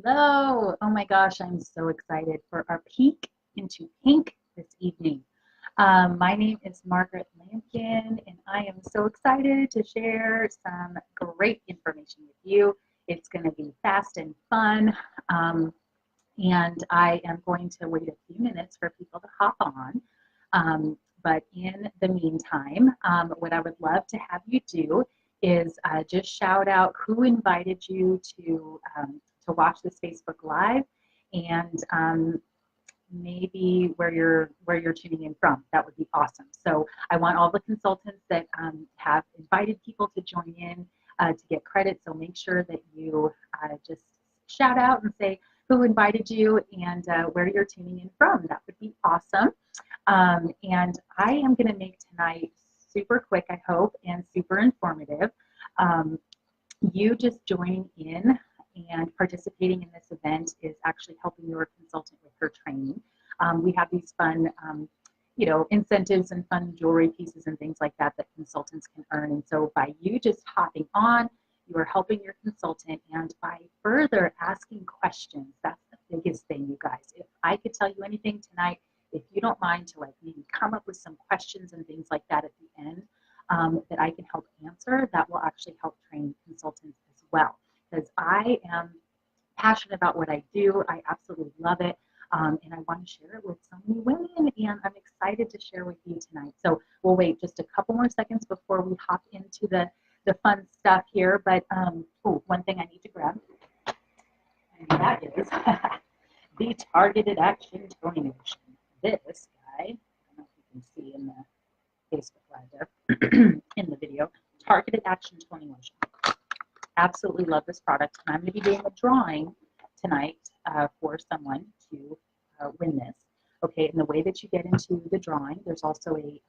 Hello. Oh my gosh, I'm so excited for our peek into pink this evening. My name is Margrette Lamkin, and I am so excited to share some great information with you. It's going to be fast and fun, and I am going to wait a few minutes for people to hop on. But in the meantime, what I would love to have you do is just shout out who invited you to watch this Facebook Live, and maybe where you're tuning in from. That would be awesome. So I want all the consultants that have invited people to join in to get credit. So make sure that you just shout out and say who invited you and where you're tuning in from. That would be awesome. And I am going to make tonight super quick, I hope, and super informative. You just joining in and participating in this event is actually helping your consultant with her training. We have these fun, incentives and fun jewelry pieces and things like that that consultants can earn. And so by you just hopping on, you are helping your consultant, and by further asking questions, that's the biggest thing, you guys. If I could tell you anything tonight, if you don't mind to maybe come up with some questions and things like that at the end that I can help answer, that will actually help train consultants as well. Because I am passionate about what I do. I absolutely love it. And I want to share it with so many women, and I'm excited to share with you tonight. So we'll wait just a couple more seconds before we hop into the fun stuff here. But one thing I need to grab, and that is the Targeted Action Toning Lotion. This guy, I don't know if you can see in the Facebook Live there, in the video, Targeted Action Toning Lotion. Absolutely love this product, and I'm going to be doing a drawing tonight for someone to win this. Okay, and the way that you get into the drawing, there's also a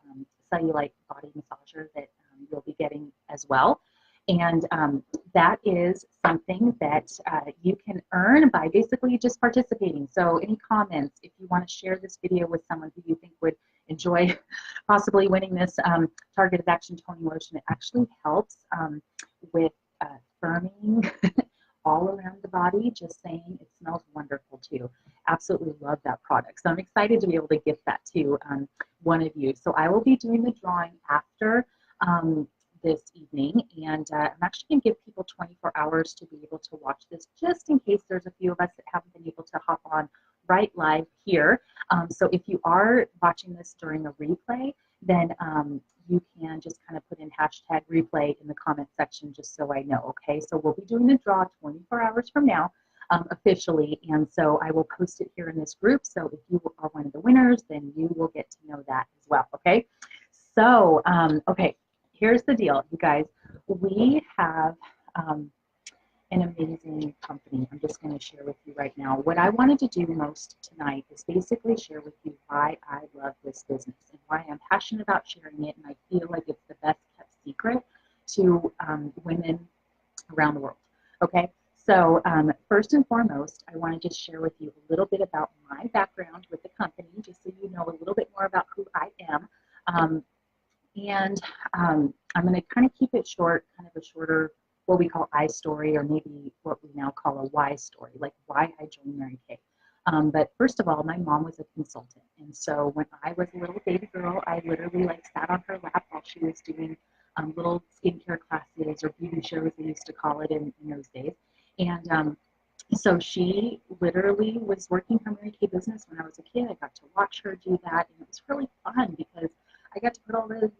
cellulite body massager that you'll be getting as well. And that is something that you can earn by basically just participating. So any comments, if you want to share this video with someone who you think would enjoy possibly winning this Targeted Action Toning Lotion, it actually helps with firming all around the body. Just saying, it smells wonderful too. Absolutely love that product. So I'm excited to be able to gift that to one of you. So I will be doing the drawing after this evening, and I'm actually going to give people 24 hours to be able to watch this, just in case there's a few of us that haven't been able to hop on right live here. So if you are watching this during a replay, then you can just kind of put in hashtag replay in the comment section, just so I know. Okay, so we'll be doing the draw 24 hours from now officially, and so I will post it here in this group. So if you are one of the winners, then you will get to know that as well. Okay, so okay, here's the deal, you guys. We have an amazing company. I'm just going to share with you right now. What I wanted to do most tonight is basically share with you why I love this business and why I'm passionate about sharing it, and I feel like it's the best kept secret to women around the world. Okay, so first and foremost, I want to just share with you a little bit about my background with the company, just so you know a little bit more about who I am. And I'm going to kind of keep it short, kind of a shorter, what we call I story, or maybe what we now call a why story, like why I joined Mary Kay. But first of all, my mom was a consultant. And so when I was a little baby girl, I literally sat on her lap while she was doing little skincare classes, or beauty shows, they used to call it in those days. And so she literally was working her Mary Kay business when I was a kid. I got to watch her do that, and it was really fun because I got to put all the,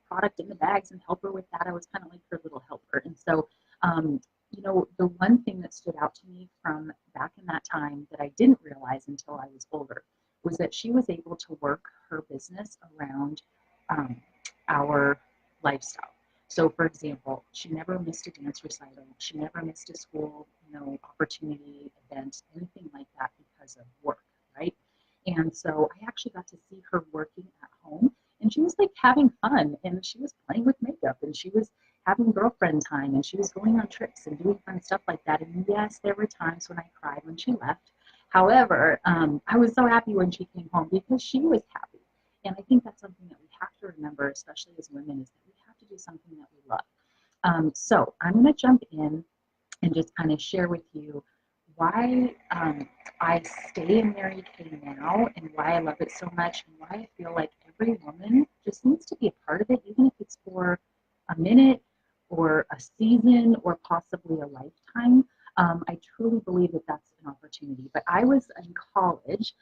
product in the bags and help her with that. I was kind of like her little helper. And so, the one thing that stood out to me from back in that time that I didn't realize until I was older was that she was able to work her business around our lifestyle. So, for example, she never missed a dance recital. She never missed a school, opportunity, event, anything like that because of work, right? And so I actually got to see her working at home, and she was having fun, and she was playing with makeup, and she was having girlfriend time, and she was going on trips and doing fun stuff like that. And yes, there were times when I cried when she left. However, I was so happy when she came home because she was happy. And I think that's something that we have to remember, especially as women, is that we have to do something that we love. So I'm going to jump in and just kind of share with you why I stay in Mary Kay now and why I love it so much and why I feel like every woman just needs to be a part of it, even if it's for a minute or a season or possibly a lifetime. I truly believe that that's an opportunity. But I was in college,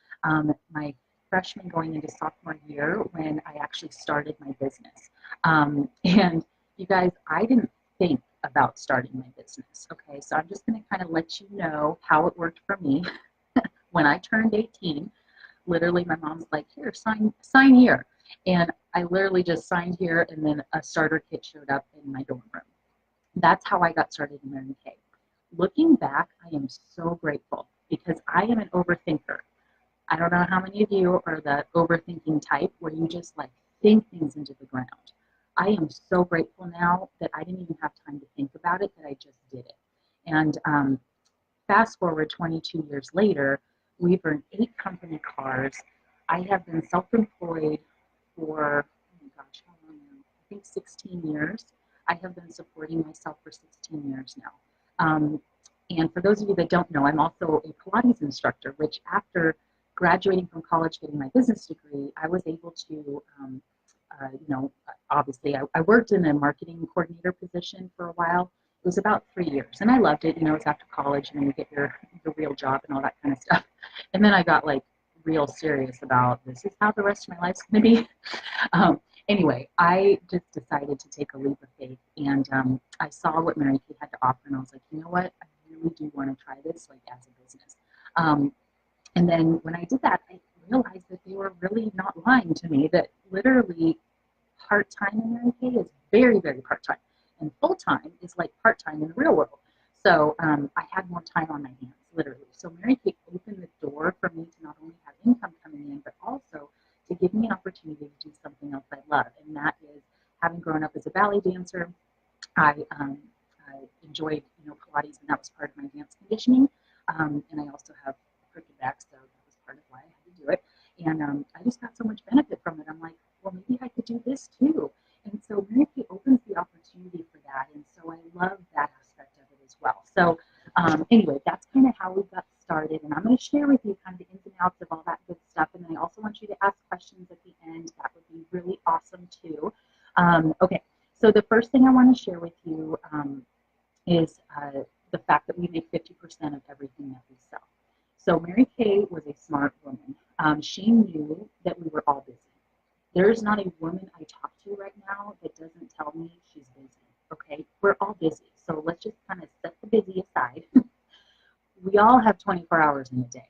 my freshman going into sophomore year, when I actually started my business. And you guys, I didn't think about starting my business. Okay, so I'm just going to kind of let you know how it worked for me. When I turned 18, literally my mom's like, here, sign here. And I literally just signed here, and then a starter kit showed up in my dorm room. That's how I got started in Mary Kay. Looking back, I am so grateful because I am an overthinker. I don't know how many of you are the overthinking type where you just like think things into the ground. I am so grateful now that I didn't even have time to think about it, that I just did it. And fast forward 22 years later, we've earned 8 company cars. I have been self-employed for, oh my gosh, how long now? I think 16 years. I have been supporting myself for 16 years now. And for those of you that don't know, I'm also a Pilates instructor, which after graduating from college, getting my business degree, I was able to, obviously I worked in a marketing coordinator position for a while. It was about 3 years, and I loved it. You know, it was after college, and then you get your real job and all that kind of stuff. And then I got like real serious about this is how the rest of my life's going to be. Anyway, I just decided to take a leap of faith, and I saw what Mary Kay had to offer, and I was like, you know what, I really do want to try this, like as a business. And then when I did that, I realized that they were really not lying to me. That literally part-time in Mary Kay is very, very part-time, and full-time is like part-time in the real world. So I had more time on my hands, literally. So Mary Kay opened the door for me to not only have income coming in, but also to give me an opportunity to do something else I love, and that is having grown up as a ballet dancer. I enjoyed, Pilates, and that was part of my dance conditioning. And I also have a crooked back, so that was part of why I had to do it. And I just got so much benefit from it. I'm like, well, maybe I could do this too. And so Mary Kay opens the opportunity for that, and so I love that aspect of it as well. So anyway, that's kind of how we got started, and I'm going to share with you kind of the ins and outs of all that good stuff. And then I also want you to ask questions at the end. That would be really awesome too. Okay, so the first thing I want to share with you is the fact that we make 50% of everything that we sell. So Mary Kay was a smart woman. She knew that we were all busy. There's not a woman I talk to right now that doesn't tell me she's busy. Okay, we're all busy. So let's just kind of set the busy aside. We all have 24 hours in a day.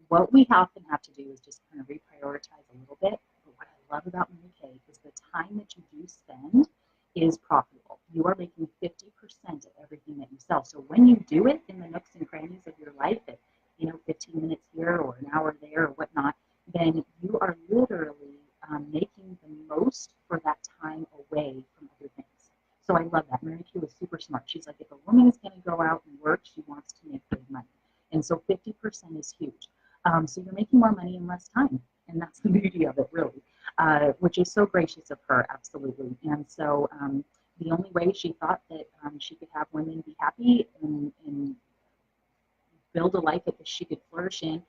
What we often have to do is just kind of reprioritize a little bit. But what I love about Mary Kay is the time that you do spend is profitable. You are making 50% of everything that you sell. So when you do it in the nooks and crannies of your life at 15 minutes here or an hour there or whatnot, then you are literally making the most for that time away from other things. So I love that. Mary Kay was super smart. She's like, if a woman is going to go out and work, she wants to make good money. And so 50% is huge. So you're making more money in less time. And that's the beauty of it, really, which is so gracious of her, absolutely. And so the only way she thought that she could have women be happy and build a life that she could flourish in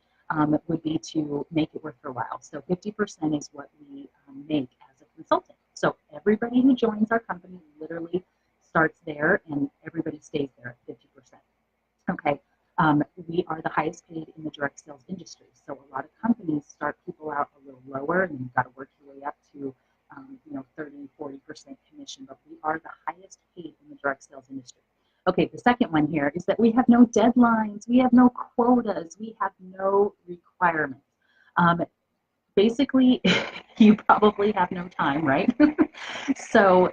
would be to make it worth her while. So 50% is what we make as a consultant. So everybody who joins our company literally starts there, and everybody stays there at 50%. Okay. We are the highest paid in the direct sales industry. So a lot of companies start people out a little lower, and you've got to work your way up to 30, 40% commission, but we are the highest paid in the direct sales industry. Okay, the second one here is that we have no deadlines, we have no quotas, we have no requirements. Basically, you probably have no time, right? So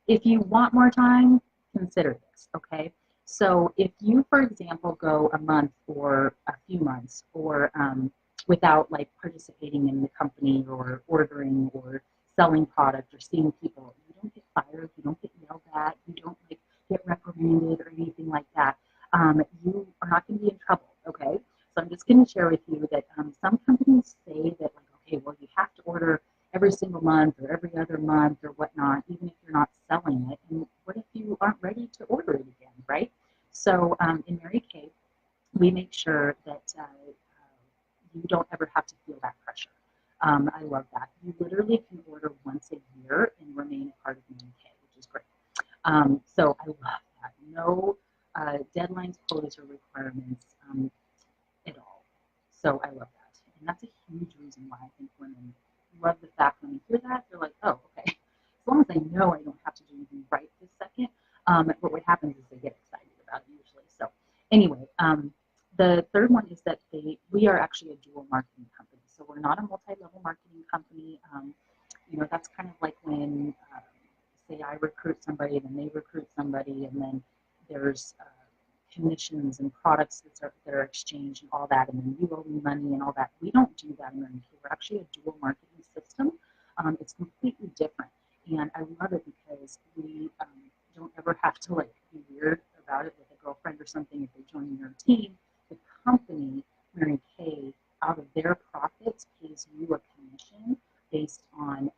if you want more time, consider this, okay? So if you, for example, go a month or a few months or without like participating in the company or ordering or selling product or seeing people, you don't get fired, you don't get yelled at, you don't like get reprimanded or anything like that. You are not going to be in trouble, okay? So I'm just going to share with you that some companies say that like, okay, well, you have to order every single month or every other month or whatnot, even if you're not selling it. And what if you aren't ready to order it again, right? So in Mary Kay, we make sure that you don't ever have to feel that pressure. I love that. You literally can order once a year and remain a part of Mary Kay, which is great. So I love that. No deadlines, quotas, or requirements at all. So I love that. And that's a huge reason why I think women love the fact when they hear that, they're like, oh, okay. As long as I know I don't have to do anything right this second. But what happens is they get excited about it usually. So anyway, the third one is that we are actually a dual marketing company. So we're not a multi-level marketing company. That's kind of like when, say, I recruit somebody, then they recruit somebody, and then there's commissions and products that are exchanged and all that, and then you owe me money and all that. We don't do that in Mary Kay. We're actually a dual marketing system. It's completely different, and I love it because we don't ever have to be weird about it with a girlfriend or something if they join your team. The company, Mary Kay, out of their profits pays you a commission based on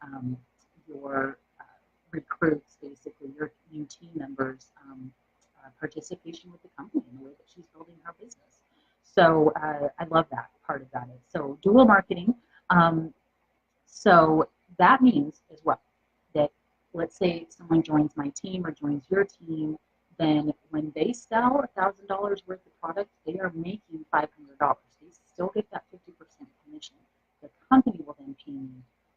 your recruits, basically your new team members' participation with the company in the way that she's building her business. So I love that part of that. So dual marketing. So that means as well that, let's say someone joins my team or joins your team, then when they sell $1,000 worth of product, they are making $500. They still get that 50% commission. The company will then pay me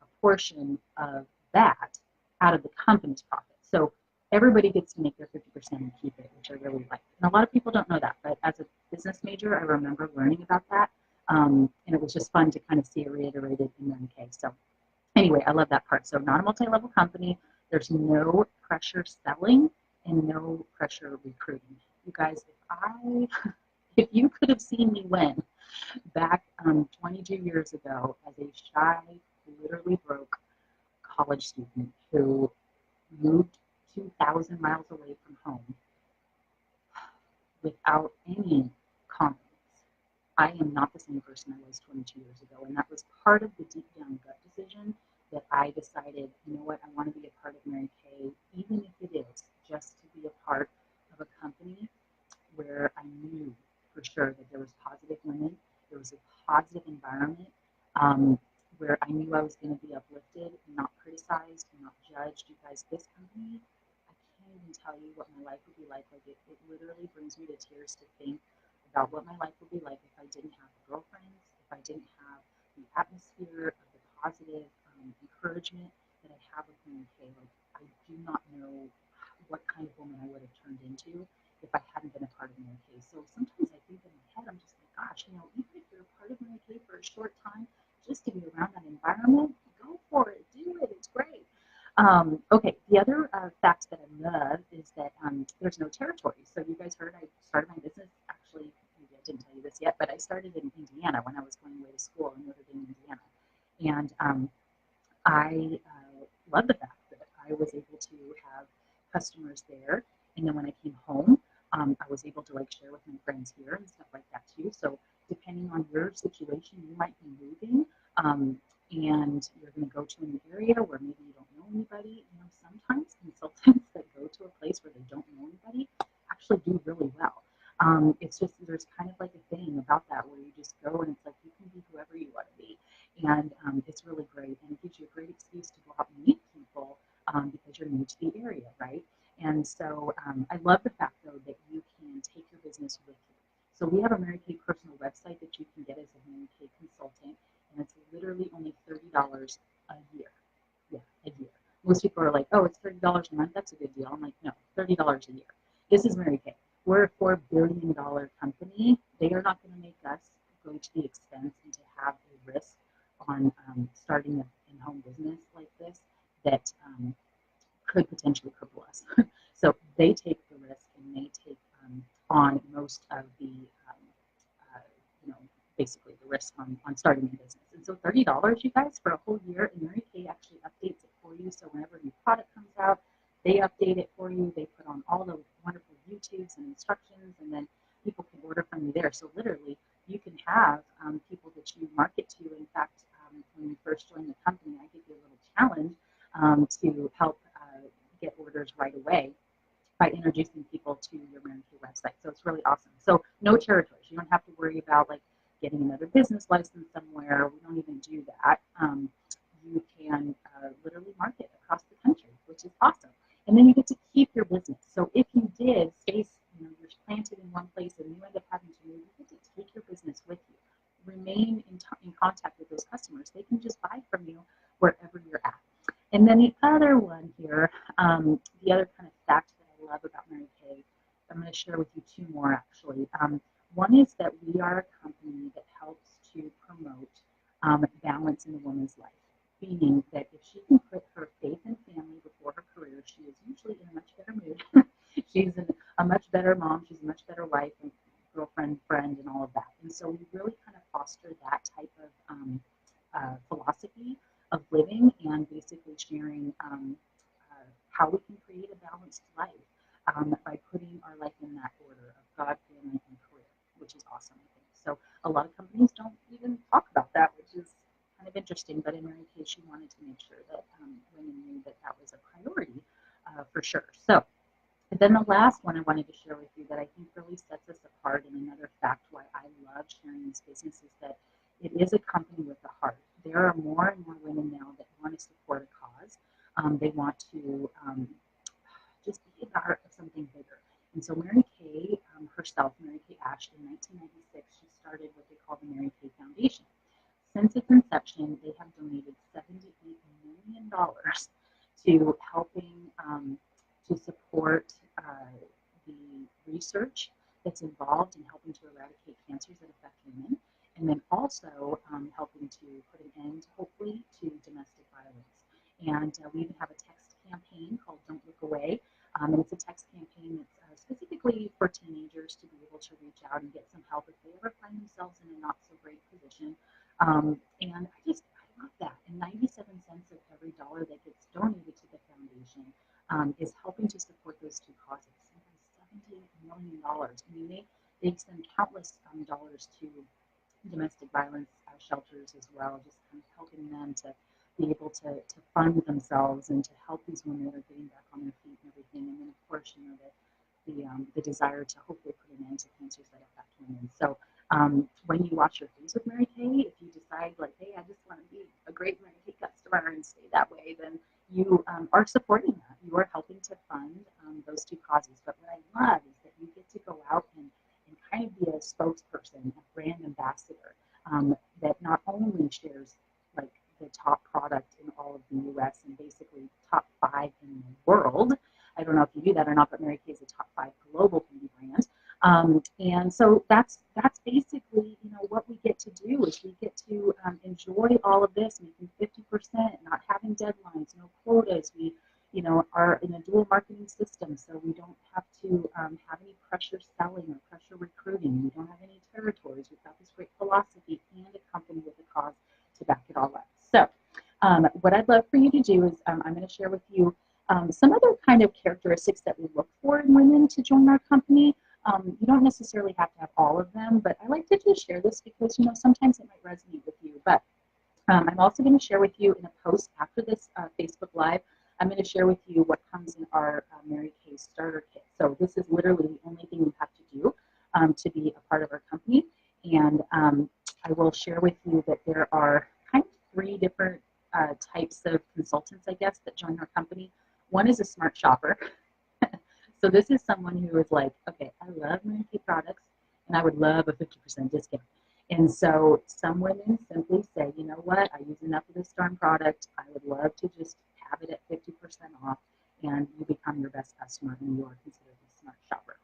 a portion of that out of the company's profit. So everybody gets to make their 50% and keep it, which I really like. And a lot of people don't know that, but as a business major, I remember learning about that. And it was just fun to kind of see it reiterated in Mary Kay. So anyway, I love that part. So not a multi-level company. There's no pressure selling and no pressure recruiting. You guys, if you could have seen me when back 22 years ago as a shy, literally broke college student who moved 2,000 miles away from home without any confidence, I am not the same person I was 22 years ago. And that was part of the deep down gut decision that I decided, you know what, I want to be a part of Mary Kay, even if it is just to be a part of a company where I knew for sure that there was positive women, there was a positive environment, where I knew I was going to be uplifted, not criticized, not judged. You guys, this company, I can't even tell you what my life would be like. It literally brings me to tears to think about what my life would be like if I didn't have the girlfriends, if I didn't have the atmosphere of the positive encouragement that I have with Mary Kay. I do not know what kind of woman I would have turned into if I hadn't been a part of Mary Kay. So sometimes I think in my head, I'm just like, gosh, even if you're a part of Mary Kay for a short time, just to be around that environment, go for it, do it, it's great. Okay, the other fact that I love is that there's no territory. So you guys heard I started my business, actually, maybe I didn't tell you this yet, but I started in Indiana when I was going away to school in Notre Dame, Indiana. And I love the fact that I was able to have customers there. And then when I came home, I was able to share with my friends here and stuff like that too. So depending on your situation, you might be moving and you're going to go to an area where maybe you don't know anybody. Sometimes consultants that go to a place where they don't know anybody actually do really well. It's just there's kind of like a thing about that where you just go and it's like you can be whoever you want to be. And it's really great. And it gives you a great excuse to go out and meet people because you're new to the area, right? And so I love the fact, though, that you can take your business with you. So we have a Mary Kay personal website that you can get as a Mary Kay consultant, and it's literally only $30 a year. Yeah, a year. Most people are like, oh, it's $30 a month. That's a good deal. I'm like, no, $30 a year. This is Mary Kay. We're a $4 billion company. They are not going to make us go to the expense and to have a risk on starting an in-home business like this that could potentially cripple us. So they take the risk and they take on most of the, basically the risk on starting a business. And so $30, you guys, for a whole year, and Mary Kay actually updates it for you. So whenever a new product comes out, they update it for you. They put on all the wonderful YouTubes and instructions, and then people can order from you there. So literally, you can have people that you market to. In fact, when you first join the company, I give you a little challenge to help get orders right away by introducing people to your Mary Kay website. So it's really awesome. So no territories. You don't have to worry about like getting another business license somewhere. We don't even do that. You can literally market across the country, which is awesome. And then you get to keep your business. So if you did stay, you're planted in one place and you end up having to move, you get to take your business with you. Remain in contact with those customers. They can just buy from you wherever you're at. And then the other one here, the other kind of fact that I love about Mary Kay, I'm going to share with you two more actually. One is that we are a company that helps to promote balance in a woman's life, meaning that if she can put her faith and family before her career, she is usually in a much better mood. She's a much better mom. She's a much better wife and girlfriend, friend, and all of that. And so we really kind of foster that type of philosophy of living and basically sharing how we can create a balanced life by putting our life in that order of God, family, and career, which is awesome, I think. So a lot of companies don't even talk about that, which is kind of interesting. But in Mary Kay, she wanted to make sure that women knew that that was a priority for sure. So and then the last one I wanted to share with you that I think really sets us apart, and another fact why I love sharing this business is that it is a company with a heart. There are more and more women now that want to support a cause. They want to just be a part of something bigger. And so Mary Kay herself, Mary Kay Ash, in 1996, she started what they call the Mary Kay Foundation. Since its inception, they have donated $78 million to helping to support the research that's involved in helping to eradicate cancers that affect women, and then also helping to put an end, hopefully, to domestic violence. And we even have a text campaign called Don't Look Away, and it's a text campaign that's specifically for teenagers to be able to reach out and get some help if they ever find themselves in a not so great position. And I love that. And 97 cents of every dollar that gets donated to the foundation is helping to support those two causes. $78 million. I mean, they send countless dollars to domestic violence shelters as well, just kind of helping them to be able to fund themselves and to help these women that are getting back on their feet and everything. And then, of course, the desire to hopefully put an end to cancers that affect women. So when you watch your face with Mary Kay, if you decide like, hey, I just want to be a great Mary Kay customer and stay that way, then you are supporting that. You are helping to fund those two causes. But what I love is that you get to go out and kind of be a spokesperson, a brand ambassador that not only shares like the top product in all of the U.S. and basically top 5 in the world. I don't know if you do that or not, but Mary Kay is a top 5 global beauty brand. And so that's basically, what we get to do is we get to enjoy all of this, making 50%, not having deadlines, no quotas. We, are in a dual marketing system, so we don't have to have any pressure selling or pressure recruiting. We don't have any territories. We've got this great philosophy and a company with a cause to back it all up. So what I'd love for you to do is I'm going to share with you some other kind of characteristics that we look for in women to join our company. You don't necessarily have to have all of them, but I like to just share this because, sometimes it might resonate with you. But I'm also going to share with you in a post after this Facebook Live, I'm going to share with you what comes in our Mary Kay starter kit. So this is literally the only thing you have to do to be a part of our company. And I will share with you that there are kind of 3 different types of consultants, I guess, that join our company. One is a smart shopper. So this is someone who is like, okay, I love Mary Kay products, and I would love a 50% discount. And so some women simply say, you know what, I use enough of this darn product. I would love to just have it at 50% off, and you become your best customer, and you are considered a smart shopper.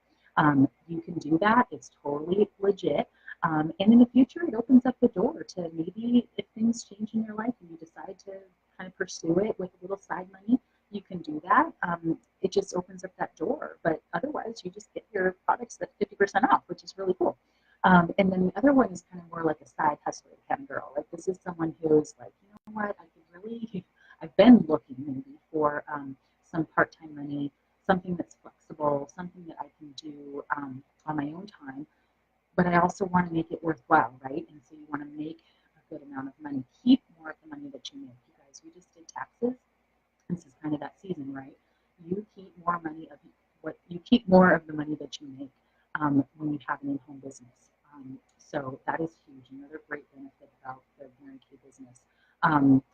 You can do that. It's totally legit. And in the future, it opens up the door to maybe if things change in your life and you decide to kind of pursue it with a little side money, you can do that. It just opens up that door. But otherwise, you just get your products at 50% off, which is really cool. And then the other one is kind of more like a side hustler kind of girl. Like this is someone who's like, you know what, I could really, I've been looking maybe for some part-time money, something that's flexible, something that I can do on my own time. But I also want to make it worthwhile, right? And so you want to make a good amount of money. Keep more of the money that you make. You guys, we just did taxes. This is kind of that season, right? You keep more of the money that you make when you have an in-home business. So that is huge. Another great benefit about the Mary Kay business,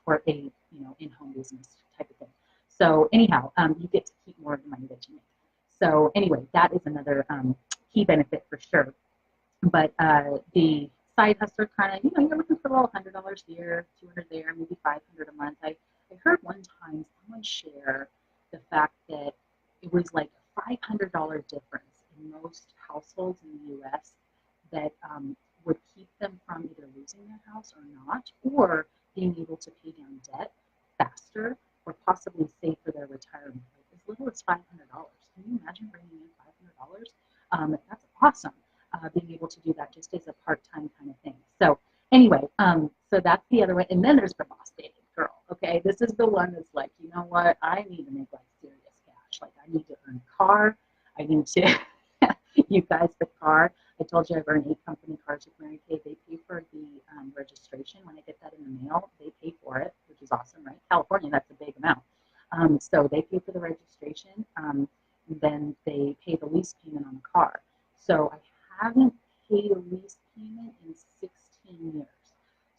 or a in-home business type of thing. So anyhow, you get to keep more of the money that you make. So anyway, that is another key benefit for sure. But the side hustler kind of, you're looking for a little $100 here, 200 there, maybe 500 a month. I heard one time someone share the fact that it was like a $500 difference in most households in the U.S. that would keep them from either losing their house or not, or being able to pay down debt faster, or possibly save for their retirement. Like as little as $500. Can you imagine bringing in $500? That's awesome. Being able to do that just as a part-time kind of thing. So anyway, so that's the other way. And then there's the boss baby girl. Okay, this is the one that's like, you know what? I need to make like serious cash. Like I need to earn a car. I need to. You guys, the car. I told you I've earned 8 company cars with Mary Kay. They pay for the registration. When I get that in the mail, they pay for it, which is awesome, right? California, that's a big amount. So they pay for the registration. Then they pay the lease payment on the car. So I haven't paid a lease payment in 16 years.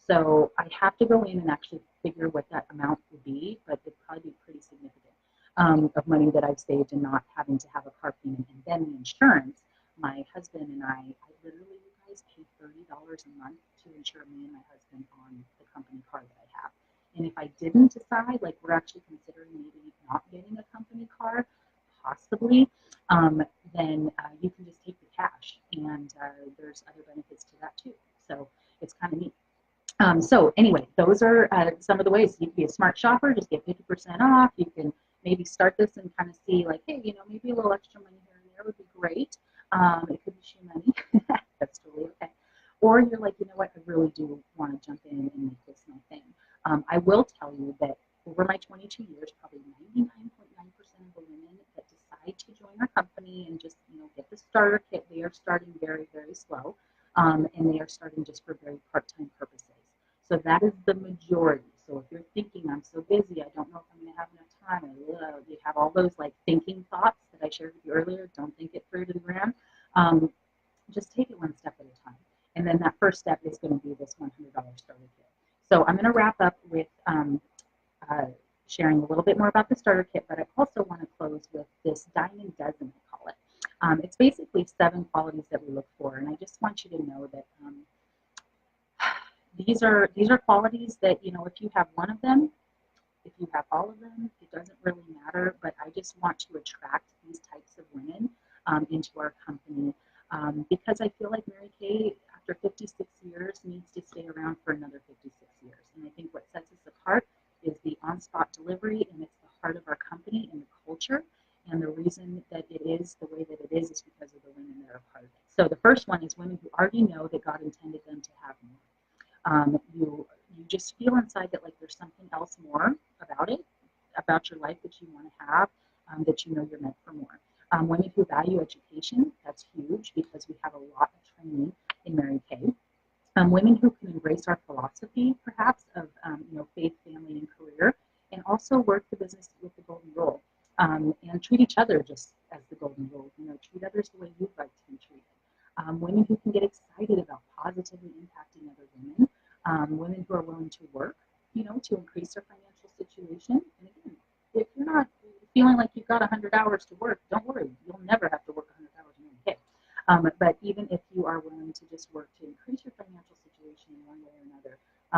So I have to go in and actually figure what that amount would be, but it'd probably be pretty significant of money that I've saved and not having to have a car payment. And then the insurance, my husband and I literally, you guys, pay $30 a month to insure me and my husband on the company car that I have. And if I didn't decide, like we're actually considering maybe not getting a company car, possibly, then you can just take the cash, and there's other benefits to that too. So it's kind of neat. So anyway, those are some of the ways. You can be a smart shopper, just get 50% off. You can maybe start this and kind of see like, hey, maybe a little extra money here and there would be great. It could be shoe money. That's totally okay. Or you're like, you know what, I really do want to jump in and make this my thing. I will tell you that over my 22 years, probably 99.9% of the women that decide to join our company and just get the starter kit, they are starting very, very slow, and they are starting just for very part-time purposes. So that is the majority. So if you're thinking, I'm so busy, I don't know if I'm going to have enough time, you have all those like thinking thoughts that I shared with you earlier, don't think it through to the ground. Just take it one step at a time. And then that first step is going to be this $100 starter kit. So I'm going to wrap up with sharing a little bit more about the starter kit, but I also want to close with this diamond dozen, I call it. It's basically 7 qualities that we look for, and I just want you to know that these are qualities that, if you have one of them, if you have all of them, it doesn't really matter, but I just want to attract these types of women into our company because I feel like Mary Kay, after 56 years, needs to stay around for another 56 years. And I think what sets us apart is the on-spot delivery, and it's the heart of our company and the culture. And the reason that it is the way that it is because of the women that are part of it. So the first one is women who already know that God intended them to have more. You just feel inside that like there's something else more about it, about your life that you want to have, that you're meant for more. Women who value education, that's huge because we have a lot of training in Mary Kay. Women who can embrace our philosophy, perhaps, of faith, family, and career, and also work the business with the golden rule, and treat each other just as the golden rule. Treat others the way you'd like to be treated. Women who can get excited about positively impacting other women. Women who are willing to work, to increase their financial situation. And again, if you're not feeling like you've got 100 hours to work, don't worry. You'll never have to work 100 hours in Mary Kay. But even if you are willing to just work to increase your financial situation in one way or another,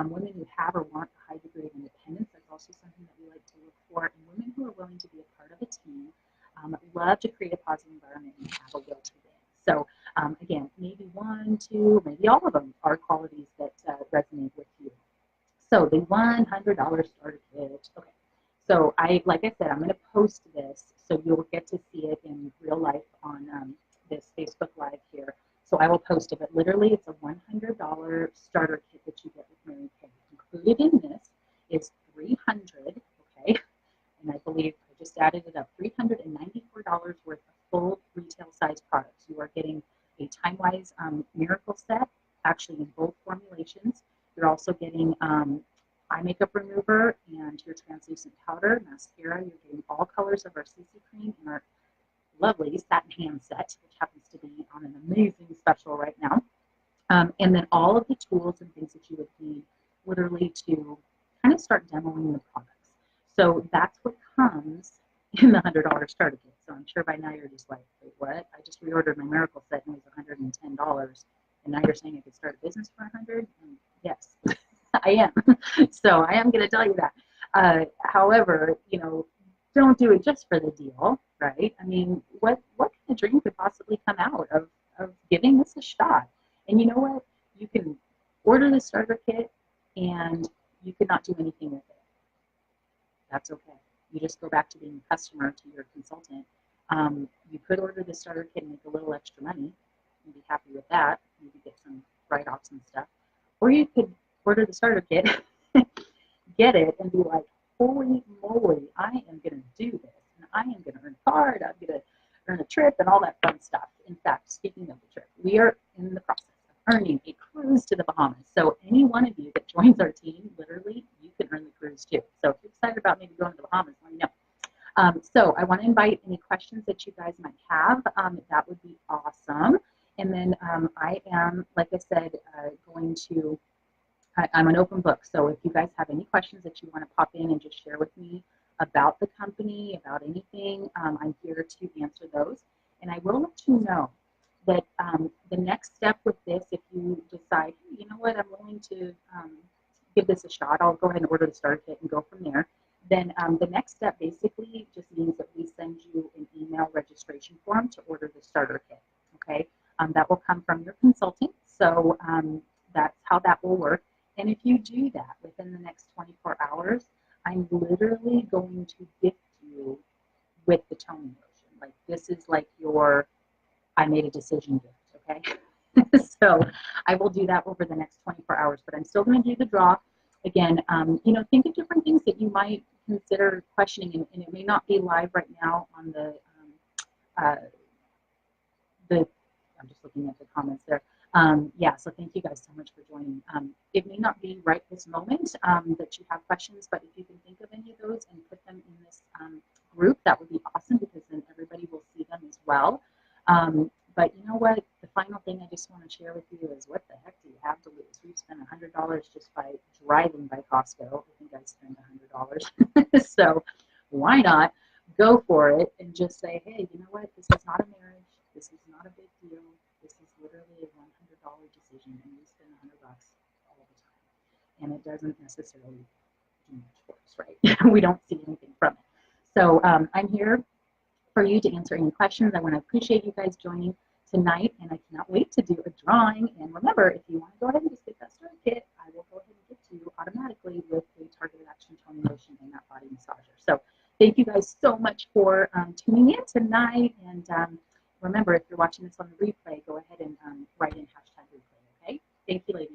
women who have or want a high degree of independence, that's also something that we like to look for, and women who are willing to be a part of a team, love to create a positive environment and have a will to win. So again, maybe 1, 2, maybe all of them are qualities that resonate with you. So the $100 starter kit. Okay. So like I said, I'm going to post this so you'll get to see it in real life on this Facebook Live here. So I will post it, but literally it's a $100 starter kit that you get with Mary Kay. Included in this is 300, okay, and I believe I just added it up, $394 worth of full retail size products. You are getting a Time-Wise Miracle Set, actually in both formulations. You're also getting eye makeup remover and your translucent powder, mascara. You're getting all colors of our CC cream and our lovely satin hand set, which happens to be on an amazing special right now. And then all of the tools and things that you would need literally to kind of start demoing the products. So that's what comes in the $100 starter kit. So I'm sure by now you're just like, wait, what? I just reordered my Miracle set and it was $110. And now you're saying I could start a business for $100? Yes, I am. So I am going to tell you that. However, you know, don't do it just for the deal, right? I mean, what kind of dream could possibly come out of giving this a shot? And you know what? You can order the starter kit and you could not do anything with it. That's okay. You just go back to being a customer to your consultant. You could order the starter kit and make a little extra money and be happy with that. Maybe get some write-offs and stuff. Or you could order the starter kit, get it, and be like, holy moly, I am going to do this. And I am going to earn a card. I'm going to earn a trip and all that fun stuff. In fact, speaking of the trip, we are in the process of earning a cruise to the Bahamas. So any one of you that joins our team, literally, you can earn the cruise too. So if you're excited about maybe going to the Bahamas, let me know. So I want to invite any questions that you guys might have. That would be awesome. And then I am, like I said, going to, I'm an open book. So if you guys have any questions that you want to pop in and just share with me about the company, about anything, I'm here to answer those. And I will let you know that the next step with this, if you decide, hey, you know what, I'm willing to give this a shot, I'll go ahead and order the starter kit and go from there. Then the next step basically just means that we send you an email registration form to order the starter kit, okay? That will come from your consultant, so that's how that will work. And if you do that within the next 24 hours, I'm literally going to gift you with the toning lotion. Like, this is like your I made a decision gift, okay? So I will do that over the next 24 hours, but I'm still going to do the draw. Again, you know, think of different things that you might consider questioning, and it may not be live right now on I'm just looking at the comments there. Yeah, so thank you guys so much for joining. It may not be right this moment that you have questions, but if you can think of any of those and put them in this group, that would be awesome, because then everybody will see them as well. But you know what? The final thing I just want to share with you is, what the heck do you have to lose? We've spent $100 just by driving by Costco. I think I spent $100. So why not go for it and just say, hey, you know what? This is not a marriage. This is not a big deal. This is literally a $100 decision, and we spend $100 all the time. And it doesn't necessarily do much for us, right? We don't see anything from it. So I'm here for you to answer any questions. I want to appreciate you guys joining tonight, and I cannot wait to do a drawing. And remember, if you want to go ahead and just get that starter kit, I will go ahead and get to you automatically with a targeted action toning lotion and that body massager. So thank you guys so much for tuning in tonight. And remember, if you're watching this on the replay, go ahead and write in #replay, okay? Thank you, ladies.